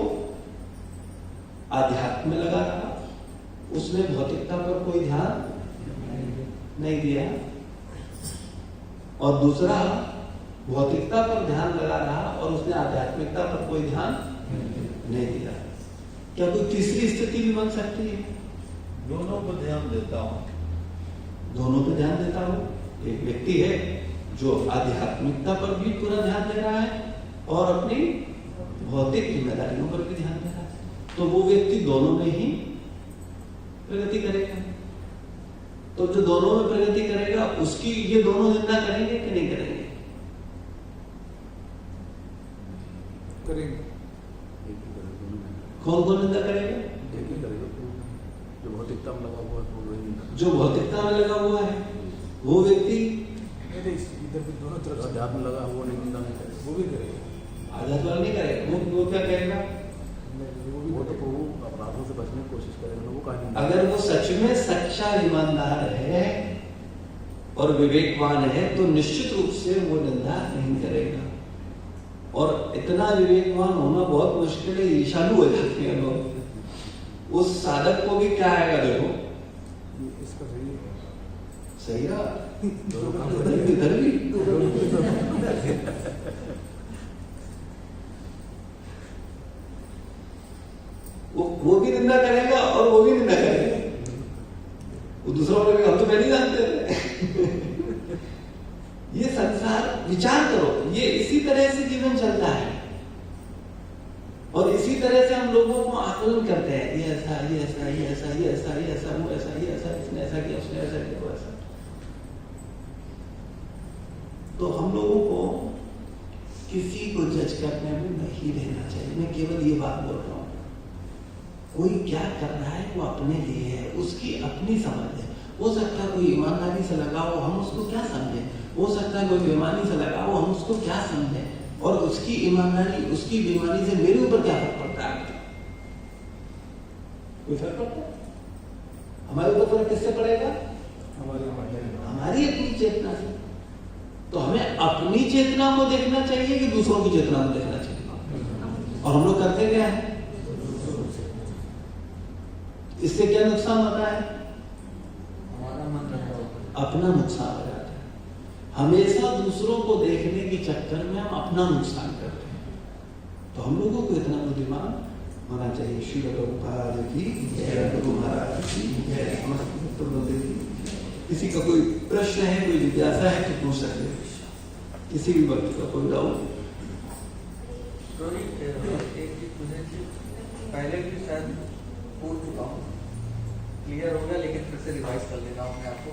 आध्यात्म में लगा रहा, उसने भौतिकता पर कोई ध्यान नहीं दिया, और दूसरा भौतिकता पर ध्यान लगा रहा और उसने आध्यात्मिकता पर कोई ध्यान नहीं दिया। क्या कोई तीसरी स्थिति भी बन सकती है? दोनों को ध्यान देता हूँ। दोनों पे ध्यान देता हूँ। एक व्यक्ति है जो आध्यात्मिकता पर भी पूरा ध्यान दे रहा है और अपनी भौतिक जिम्मेदारियों पर भी ध्यान दे रहा है, तो वो व्यक्ति दोनों में ही प्रगति करेगा। तो जो दोनों में प्रगति करेगा उसकी ये दोनों निंदा करेंगे कि नहीं करेंगे? करेंगे। कौन कौन निंदा करेगा? जो भौतिकता में लगा हुआ है, जो भौतिकता में लगा हुआ है वो व्यक्ति इधर भी दोनों तरफ से अध्यात्म लगा हुआ नहीं, निंदा नहीं करेगा। वो भी करेगा। आध्यात्म नहीं करेगा। वो क्या कहेगा? वो तो प्रभु अपराधों से बचने की कोशिश करेगा, वो कहीं अगर वो सच में सच्चा ईमानदार है और विवेकवान है तो निश्चित रूप से वो निंदा नहीं करेगा। और इतना विवेकवान होना बहुत मुश्किल है, ईर्ष्यालु हो जाते हैं लोग। उस साधक को भी क्या आएगा? देखो इसका सही है, सही रहा इधर भी वो भी निंदा करेगा और वो भी निंदा करेगा। वो दूसरा बोलेगा हम तो पहले जानते थे। ये संसार, विचार करो, ये इसी तरह से जीवन चलता है और इसी तरह से हम लोगों को आकलन करते हैं। ये ऐसा, ये ऐसा, ये ऐसा, ये ऐसा, ये ऐसा, वो ऐसा, ये ऐसा, इसने ऐसा किया, उसने ऐसा किया, वो ऐसा। तो हम लोगों को किसी को जज करने में नहीं रहना चाहिए। मैं केवल ये बात बोल रहा हूँ, कोई क्या कर रहा है वो अपने लिए है, उसकी अपनी समझ है। हो सकता है कोई ईमानदारी से लगा हो, हम उसको क्या समझें। हो सकता है कोई बेईमानी से लगा हो, हम उसको क्या समझें। और उसकी ईमानदारी, उसकी बेईमानी से मेरे ऊपर क्या फर्क पड़ता है? कोई फर्क पड़ता है? हमारे ऊपर फर्क किससे पड़ेगा? हमारी अपनी चेतना से। तो हमें अपनी चेतना को देखना चाहिए कि दूसरों की चेतना को देखना चाहिए? और हम लोग करते क्या है? इससे क्या नुकसान होता है? अपना नुकसान हो जाता है। हमेशा दूसरों को देखने के चक्कर में हम अपना नुकसान करते हैं। तो हम लोगों को इतना बुद्धिमान होना चाहिए। श्री प्रभुपाद की जय, गुरु महाराज की जय, समस्त बंदे की। किसी का कोई प्रश्न है, कोई जिज्ञासा है तो पूछ सकते हैं, किसी भी वक्त का कोई डाउट। पहले भी शायद पूछ चुका हूँ, क्लियर हो गया, लेकिन फिर से रिवाइज कर लेना अपने आपको।